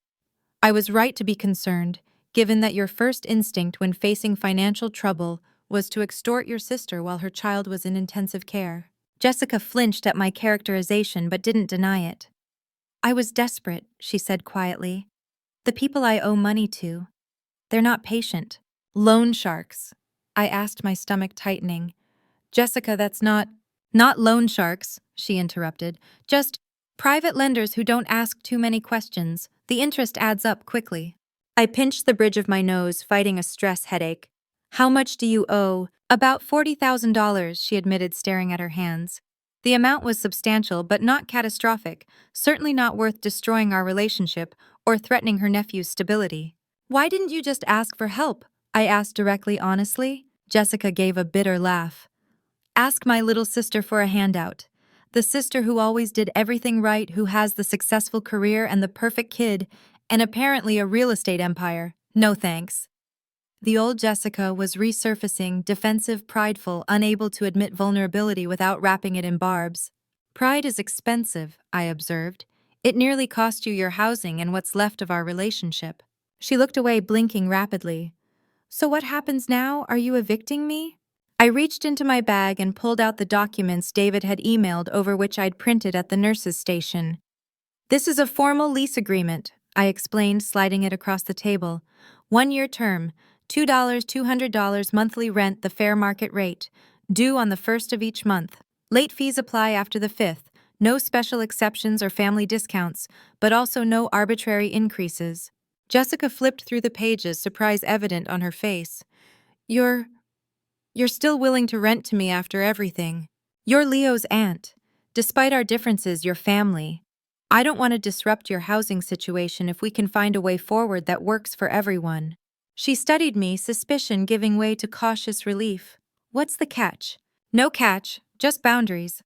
"I was right to be concerned, given that your first instinct when facing financial trouble was to extort your sister while her child was in intensive care." Jessica flinched at my characterization but didn't deny it. "I was desperate," she said quietly. "The people I owe money to, they're not patient." "Loan sharks," I asked, my stomach tightening. "Jessica, that's not loan sharks," she interrupted. "Just private lenders who don't ask too many questions. The interest adds up quickly." I pinched the bridge of my nose, fighting a stress headache. "How much do you owe?" "About $40,000, she admitted, staring at her hands. The amount was substantial, but not catastrophic, certainly not worth destroying our relationship or threatening her nephew's stability. "Why didn't you just ask for help?" I asked directly, honestly. Jessica gave a bitter laugh. "Ask my little sister for a handout. The sister who always did everything right, who has the successful career and the perfect kid, and apparently a real estate empire. No thanks." The old Jessica was resurfacing, defensive, prideful, unable to admit vulnerability without wrapping it in barbs. "Pride is expensive," I observed. It nearly cost you your housing and what's left of our relationship. She looked away, blinking rapidly. So what happens now? Are you evicting me? I reached into my bag and pulled out the documents David had emailed over which I'd printed at the nurse's station. This is a formal lease agreement, I explained, sliding it across the table. 1-year term, $200 monthly rent, the fair market rate, due on the 1st of each month. Late fees apply after the 5th, no special exceptions or family discounts, but also no arbitrary increases. Jessica flipped through the pages, surprise evident on her face. You're still willing to rent to me after everything. You're Leo's aunt. Despite our differences, you're family. I don't want to disrupt your housing situation if we can find a way forward that works for everyone. She studied me, suspicion giving way to cautious relief. What's the catch? No catch, just boundaries.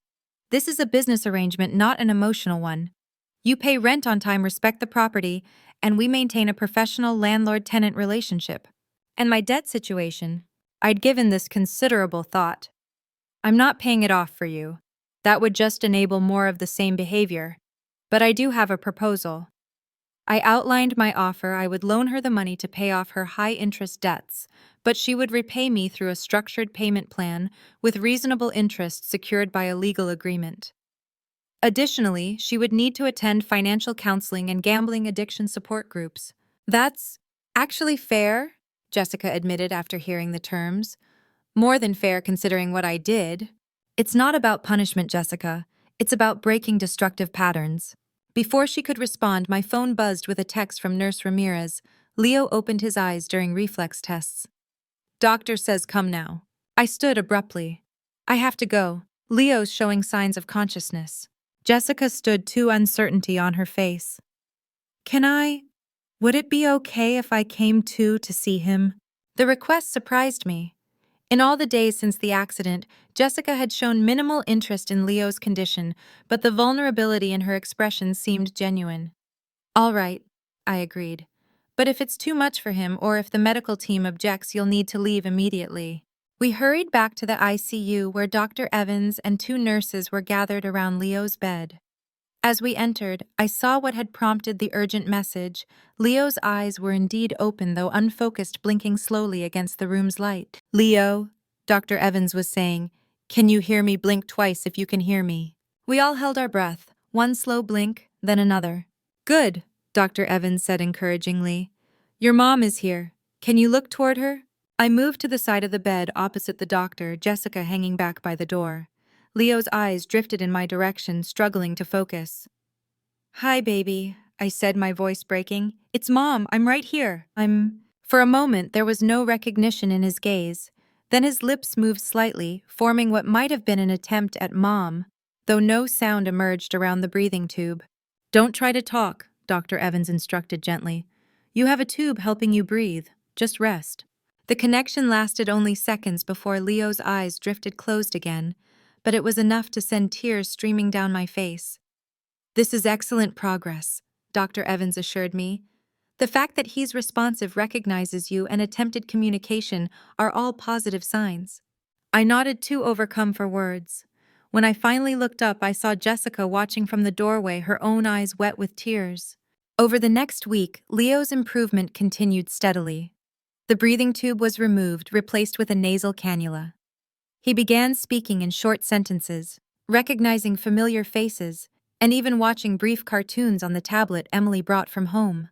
This is a business arrangement, not an emotional one. You pay rent on time, respect the property, and we maintain a professional landlord-tenant relationship. And my debt situation? I'd given this considerable thought. I'm not paying it off for you. That would just enable more of the same behavior. But I do have a proposal. I outlined my offer. I would loan her the money to pay off her high-interest debts, but she would repay me through a structured payment plan with reasonable interest secured by a legal agreement. Additionally, she would need to attend financial counseling and gambling addiction support groups. That's actually fair, Jessica admitted after hearing the terms. More than fair considering what I did. It's not about punishment, Jessica. It's about breaking destructive patterns. Before she could respond, my phone buzzed with a text from Nurse Ramirez. Leo opened his eyes during reflex tests. Doctor says come now. I stood abruptly. I have to go. Leo's showing signs of consciousness. Jessica stood too, uncertainty on her face. Would it be okay if I came too to see him? The request surprised me. In all the days since the accident, Jessica had shown minimal interest in Leo's condition, but the vulnerability in her expression seemed genuine. All right, I agreed. But if it's too much for him or if the medical team objects, you'll need to leave immediately. We hurried back to the ICU where Dr. Evans and 2 nurses were gathered around Leo's bed. As we entered, I saw what had prompted the urgent message. Leo's eyes were indeed open, though unfocused, blinking slowly against the room's light. Leo, Dr. Evans was saying, can you hear me? Blink twice if you can hear me. We all held our breath, one slow blink, then another. Good, Dr. Evans said encouragingly. Your mom is here. Can you look toward her? I moved to the side of the bed opposite the doctor, Jessica hanging back by the door. Leo's eyes drifted in my direction, struggling to focus. Hi, baby, I said, my voice breaking. It's Mom, I'm right here. For a moment, there was no recognition in his gaze. Then his lips moved slightly, forming what might have been an attempt at Mom, though no sound emerged around the breathing tube. Don't try to talk, Dr. Evans instructed gently. You have a tube helping you breathe. Just rest. The connection lasted only seconds before Leo's eyes drifted closed again, but it was enough to send tears streaming down my face. This is excellent progress, Dr. Evans assured me. The fact that he's responsive, recognizes you, and attempted communication are all positive signs. I nodded, too overcome for words. When I finally looked up, I saw Jessica watching from the doorway, her own eyes wet with tears. Over the next week, Leo's improvement continued steadily. The breathing tube was removed, replaced with a nasal cannula. He began speaking in short sentences, recognizing familiar faces, and even watching brief cartoons on the tablet Emily brought from home.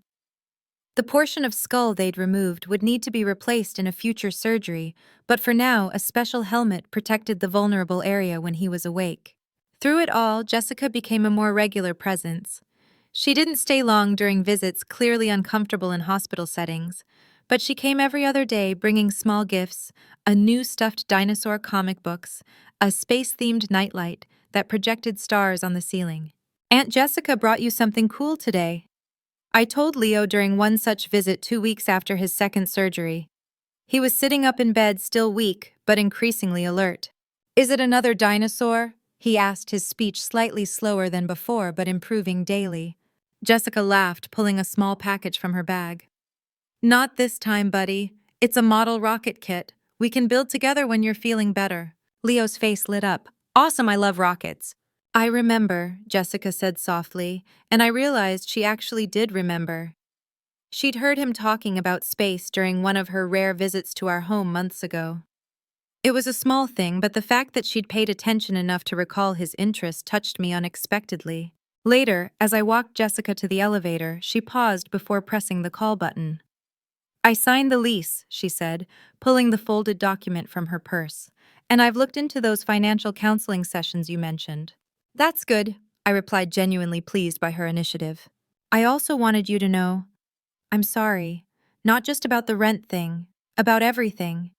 The portion of skull they'd removed would need to be replaced in a future surgery, but for now, a special helmet protected the vulnerable area when he was awake. Through it all, Jessica became a more regular presence. She didn't stay long during visits, clearly uncomfortable in hospital settings, but she came every other day bringing small gifts, a new stuffed dinosaur, comic books, a space-themed nightlight that projected stars on the ceiling. Aunt Jessica brought you something cool today, I told Leo during one such visit 2 weeks after his second surgery. He was sitting up in bed, still weak, but increasingly alert. Is it another dinosaur? He asked, his speech slightly slower than before but improving daily. Jessica laughed, pulling a small package from her bag. Not this time, buddy. It's a model rocket kit. We can build together when you're feeling better. Leo's face lit up. Awesome, I love rockets. I remember, Jessica said softly, and I realized she actually did remember. She'd heard him talking about space during one of her rare visits to our home months ago. It was a small thing, but the fact that she'd paid attention enough to recall his interest touched me unexpectedly. Later, as I walked Jessica to the elevator, she paused before pressing the call button. I signed the lease, she said, pulling the folded document from her purse. And I've looked into those financial counseling sessions you mentioned. That's good, I replied, genuinely pleased by her initiative. I also wanted you to know, I'm sorry. Not just about the rent thing, about everything.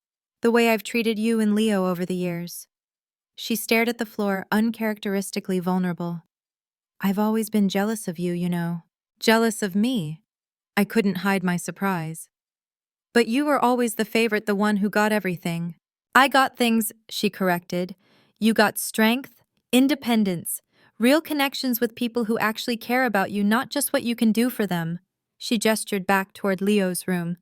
The way I've treated you and Leo over the years. She stared at the floor, uncharacteristically vulnerable. I've always been jealous of you, you know. Jealous of me? I couldn't hide my surprise. But you were always the favorite, the one who got everything. I got things, she corrected. You got strength, independence, real connections with people who actually care about you, not just what you can do for them. She gestured back toward Leo's room.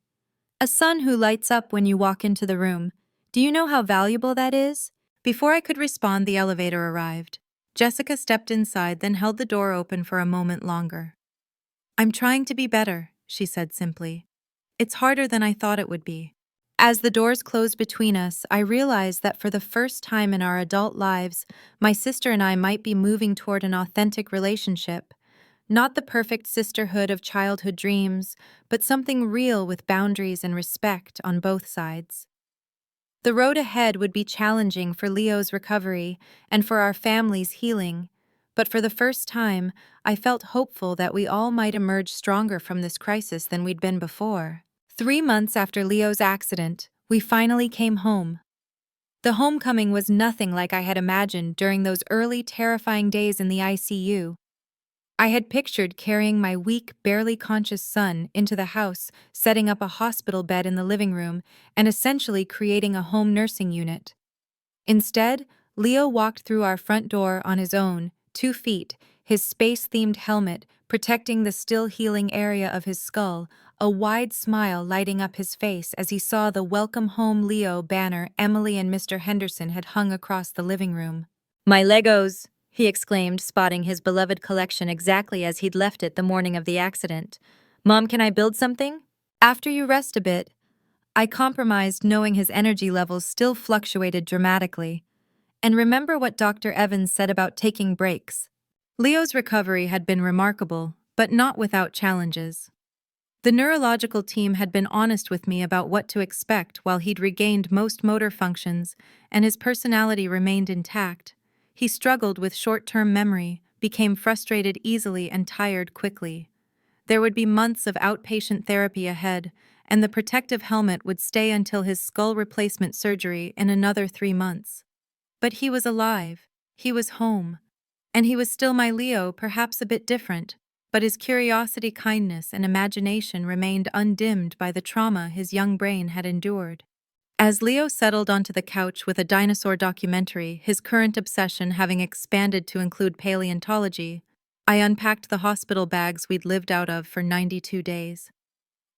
A sun who lights up when you walk into the room. Do you know how valuable that is? Before I could respond, the elevator arrived. Jessica stepped inside, then held the door open for a moment longer. I'm trying to be better, she said simply. It's harder than I thought it would be. As the doors closed between us, I realized that for the first time in our adult lives, my sister and I might be moving toward an authentic relationship. Not the perfect sisterhood of childhood dreams, but something real with boundaries and respect on both sides. The road ahead would be challenging for Leo's recovery and for our family's healing, but for the first time, I felt hopeful that we all might emerge stronger from this crisis than we'd been before. 3 months after Leo's accident, we finally came home. The homecoming was nothing like I had imagined during those early, terrifying days in the ICU. I had pictured carrying my weak, barely conscious son into the house, setting up a hospital bed in the living room, and essentially creating a home nursing unit. Instead, Leo walked through our front door on his own, 2 feet, his space-themed helmet protecting the still healing area of his skull, a wide smile lighting up his face as he saw the Welcome Home Leo banner Emily and Mr. Henderson had hung across the living room. My Legos! He exclaimed, spotting his beloved collection exactly as he'd left it the morning of the accident. Mom, can I build something? After you rest a bit. I compromised, knowing his energy levels still fluctuated dramatically. And remember what Dr. Evans said about taking breaks. Leo's recovery had been remarkable, but not without challenges. The neurological team had been honest with me about what to expect while he'd regained most motor functions and his personality remained intact. He struggled with short-term memory, became frustrated easily and tired quickly. There would be months of outpatient therapy ahead, and the protective helmet would stay until his skull replacement surgery in another 3 months. But he was alive, he was home, and he was still my Leo, perhaps a bit different, but his curiosity, kindness, and imagination remained undimmed by the trauma his young brain had endured. As Leo settled onto the couch with a dinosaur documentary, his current obsession having expanded to include paleontology, I unpacked the hospital bags we'd lived out of for 92 days.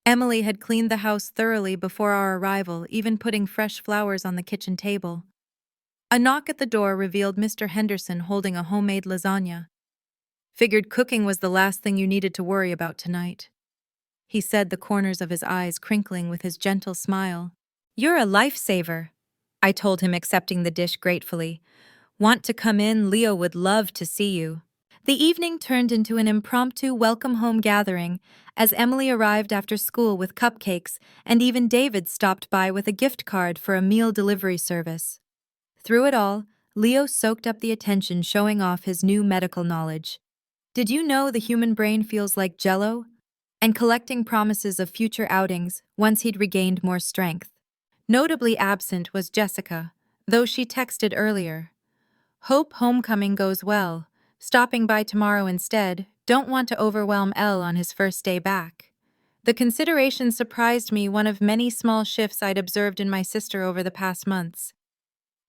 Emily had cleaned the house thoroughly before our arrival, even putting fresh flowers on the kitchen table. A knock at the door revealed Mr. Henderson holding a homemade lasagna. Figured cooking was the last thing you needed to worry about tonight, he said, the corners of his eyes crinkling with his gentle smile. You're a lifesaver, I told him, accepting the dish gratefully. Want to come in? Leo would love to see you. The evening turned into an impromptu welcome home gathering as Emily arrived after school with cupcakes, and even David stopped by with a gift card for a meal delivery service. Through it all, Leo soaked up the attention, showing off his new medical knowledge. Did you know the human brain feels like jello? And collecting promises of future outings once he'd regained more strength. Notably absent was Jessica, though she texted earlier. Hope homecoming goes well. Stopping by tomorrow instead. Don't want to overwhelm Elle on his first day back. The consideration surprised me, one of many small shifts I'd observed in my sister over the past months.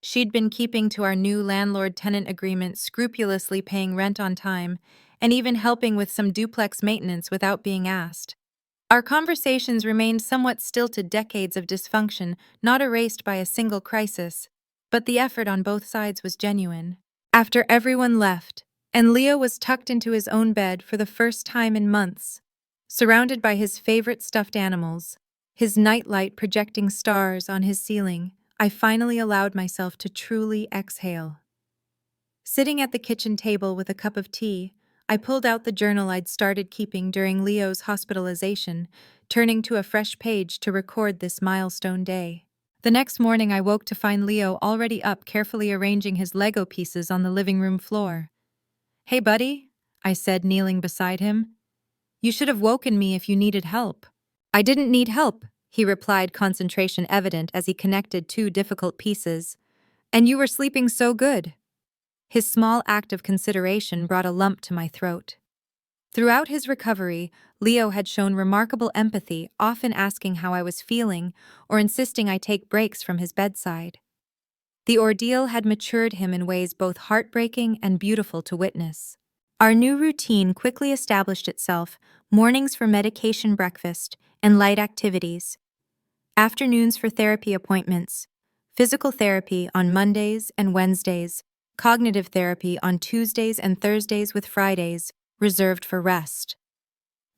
She'd been keeping to our new landlord-tenant agreement, scrupulously paying rent on time, and even helping with some duplex maintenance without being asked. Our conversations remained somewhat stilted, decades of dysfunction, not erased by a single crisis, but the effort on both sides was genuine. After everyone left, and Leo was tucked into his own bed for the first time in months, surrounded by his favorite stuffed animals, his nightlight projecting stars on his ceiling, I finally allowed myself to truly exhale. Sitting at the kitchen table with a cup of tea, I pulled out the journal I'd started keeping during Leo's hospitalization, turning to a fresh page to record this milestone day. The next morning, I woke to find Leo already up, carefully arranging his Lego pieces on the living room floor. "Hey, buddy," I said, kneeling beside him. "You should have woken me if you needed help." "I didn't need help," he replied, concentration evident as he connected two difficult pieces. "And you were sleeping so good." His small act of consideration brought a lump to my throat. Throughout his recovery, Leo had shown remarkable empathy, often asking how I was feeling or insisting I take breaks from his bedside. The ordeal had matured him in ways both heartbreaking and beautiful to witness. Our new routine quickly established itself: mornings for medication breakfast and light activities, afternoons for therapy appointments, physical therapy on Mondays and Wednesdays, cognitive therapy on Tuesdays and Thursdays, with Fridays reserved for rest.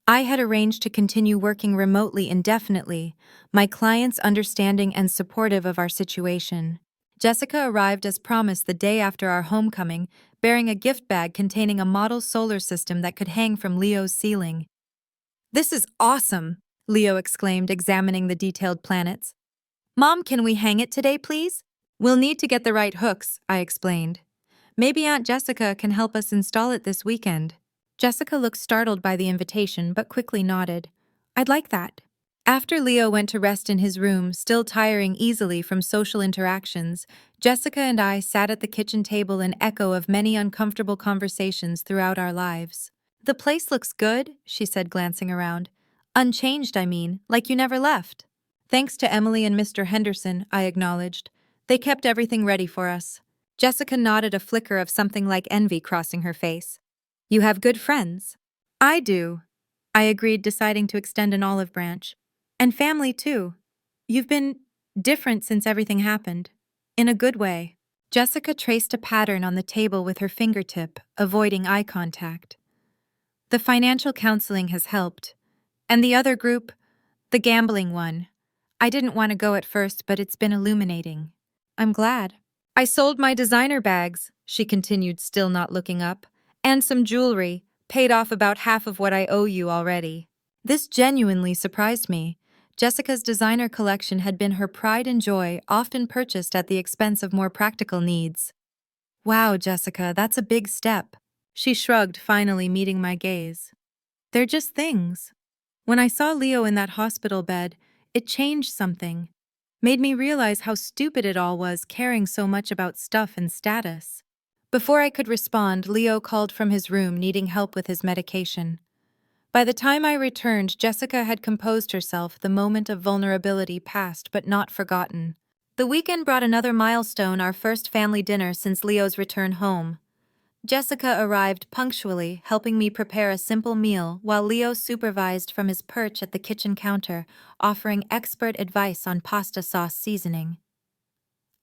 I had arranged to continue working remotely indefinitely, my clients understanding and supportive of our situation. Jessica arrived as promised the day after our homecoming, bearing a gift bag containing a model solar system that could hang from Leo's ceiling. "This is awesome," Leo exclaimed, examining the detailed planets. "Mom, can we hang it today, please?" "We'll need to get the right hooks," I explained. "Maybe Aunt Jessica can help us install it this weekend." Jessica looked startled by the invitation but quickly nodded. "I'd like that." After Leo went to rest in his room, still tiring easily from social interactions, Jessica and I sat at the kitchen table, an echo of many uncomfortable conversations throughout our lives. "The place looks good," she said, glancing around. "Unchanged, I mean, like you never left." "Thanks to Emily and Mr. Henderson," I acknowledged. "They kept everything ready for us." Jessica nodded, a flicker of something like envy crossing her face. "You have good friends." "I do," I agreed, deciding to extend an olive branch. "And family, too. You've been different since everything happened. In a good way." Jessica traced a pattern on the table with her fingertip, avoiding eye contact. "The financial counseling has helped. And the other group, the gambling one. I didn't want to go at first, but it's been illuminating." "I'm glad." "I sold my designer bags," she continued, still not looking up, "and some jewelry, paid off about half of what I owe you already." This genuinely surprised me. Jessica's designer collection had been her pride and joy, often purchased at the expense of more practical needs. "Wow, Jessica, that's a big step." She shrugged, finally meeting my gaze. "They're just things. When I saw Leo in that hospital bed, it changed something. Made me realize how stupid it all was, caring so much about stuff and status." Before I could respond, Leo called from his room, needing help with his medication. By the time I returned, Jessica had composed herself, the moment of vulnerability past but not forgotten. The weekend brought another milestone: our first family dinner since Leo's return home. Jessica arrived punctually, helping me prepare a simple meal, while Leo supervised from his perch at the kitchen counter, offering expert advice on pasta sauce seasoning.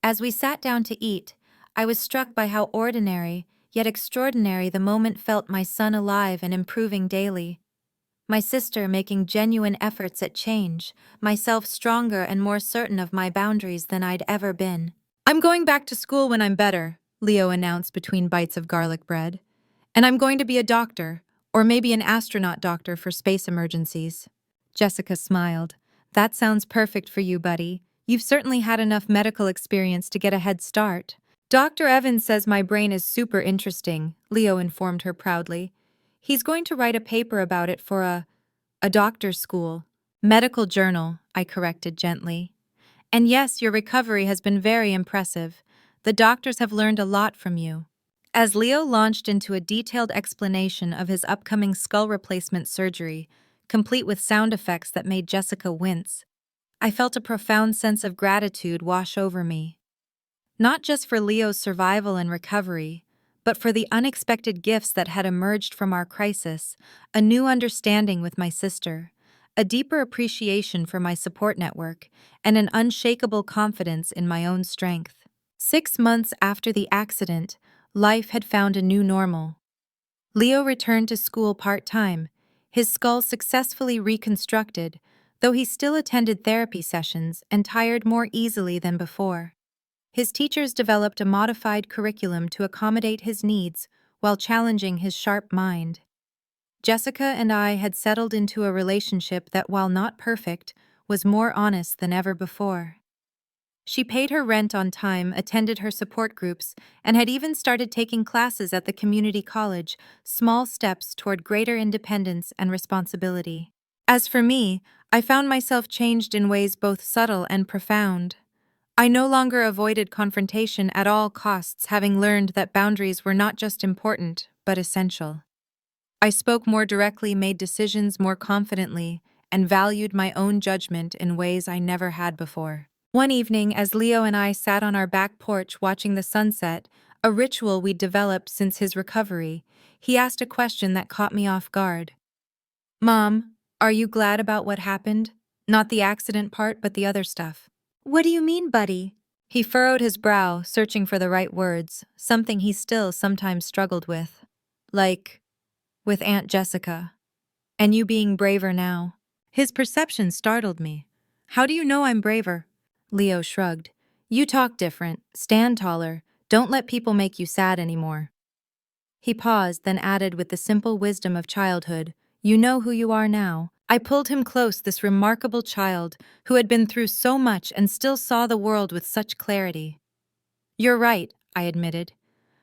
As we sat down to eat, I was struck by how ordinary, yet extraordinary, the moment felt: my son alive and improving daily, my sister making genuine efforts at change, myself stronger and more certain of my boundaries than I'd ever been. "I'm going back to school when I'm better," Leo announced between bites of garlic bread. "And I'm going to be a doctor, or maybe an astronaut doctor for space emergencies." Jessica smiled. "That sounds perfect for you, buddy. You've certainly had enough medical experience to get a head start." "Dr. Evans says my brain is super interesting," Leo informed her proudly. "He's going to write a paper about it for a doctor's school." "Medical journal," I corrected gently. "And yes, your recovery has been very impressive. The doctors have learned a lot from you." As Leo launched into a detailed explanation of his upcoming skull replacement surgery, complete with sound effects that made Jessica wince, I felt a profound sense of gratitude wash over me. Not just for Leo's survival and recovery, but for the unexpected gifts that had emerged from our crisis: a new understanding with my sister, a deeper appreciation for my support network, and an unshakable confidence in my own strength. 6 months after the accident, life had found a new normal. Leo returned to school part-time, his skull successfully reconstructed, though he still attended therapy sessions and tired more easily than before. His teachers developed a modified curriculum to accommodate his needs while challenging his sharp mind. Jessica and I had settled into a relationship that, while not perfect, was more honest than ever before. She paid her rent on time, attended her support groups, and had even started taking classes at the community college, small steps toward greater independence and responsibility. As for me, I found myself changed in ways both subtle and profound. I no longer avoided confrontation at all costs, having learned that boundaries were not just important, but essential. I spoke more directly, made decisions more confidently, and valued my own judgment in ways I never had before. One evening, as Leo and I sat on our back porch watching the sunset, a ritual we'd developed since his recovery, he asked a question that caught me off guard. "Mom, are you glad about what happened? Not the accident part, but the other stuff." "What do you mean, buddy?" He furrowed his brow, searching for the right words, something he still sometimes struggled with. Like, with Aunt Jessica. And you being braver now. His perception startled me. "How do you know I'm braver?" Leo shrugged. "You talk different, stand taller, don't let people make you sad anymore." He paused, then added with the simple wisdom of childhood, "You know who you are now." I pulled him close, this remarkable child who had been through so much and still saw the world with such clarity. "You're right," I admitted.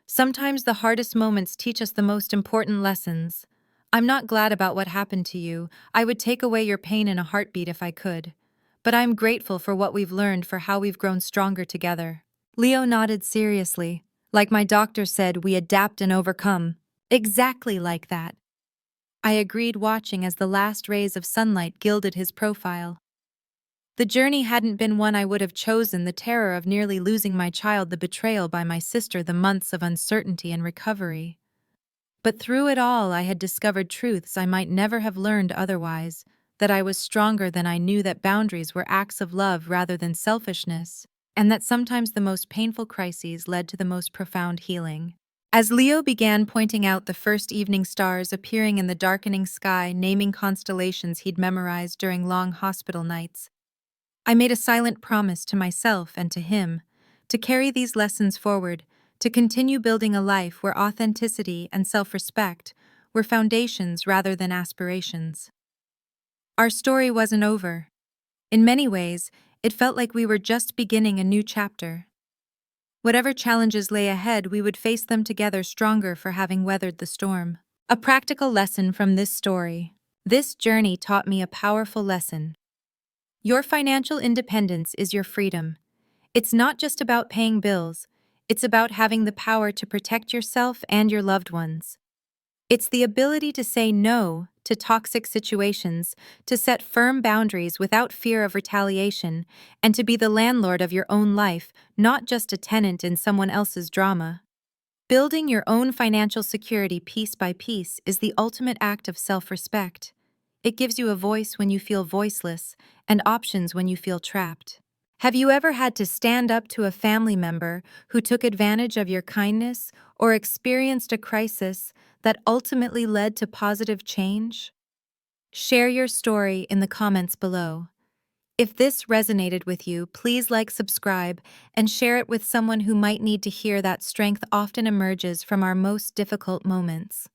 "Sometimes the hardest moments teach us the most important lessons. I'm not glad about what happened to you. I would take away your pain in a heartbeat if I could. But I'm grateful for what we've learned, for how we've grown stronger together." Leo nodded seriously. "Like my doctor said, we adapt and overcome." Exactly like that. I agreed, watching as the last rays of sunlight gilded his profile. The journey hadn't been one I would have chosen, the terror of nearly losing my child, the betrayal by my sister, the months of uncertainty and recovery. But through it all, I had discovered truths I might never have learned otherwise, that I was stronger than I knew, that boundaries were acts of love rather than selfishness, and that sometimes the most painful crises led to the most profound healing. As Leo began pointing out the first evening stars appearing in the darkening sky, naming constellations he'd memorized during long hospital nights, I made a silent promise to myself and to him to carry these lessons forward, to continue building a life where authenticity and self-respect were foundations rather than aspirations. Our story wasn't over. In many ways, it felt like we were just beginning a new chapter. Whatever challenges lay ahead, we would face them together, stronger for having weathered the storm. A practical lesson from this story. This journey taught me a powerful lesson. Your financial independence is your freedom. It's not just about paying bills, it's about having the power to protect yourself and your loved ones. It's the ability to say no to toxic situations, to set firm boundaries without fear of retaliation, and to be the landlord of your own life, not just a tenant in someone else's drama. Building your own financial security piece by piece is the ultimate act of self-respect. It gives you a voice when you feel voiceless, and options when you feel trapped. Have you ever had to stand up to a family member who took advantage of your kindness, or experienced a crisis that ultimately led to positive change? Share your story in the comments below. If this resonated with you, please like, subscribe, and share it with someone who might need to hear that strength often emerges from our most difficult moments.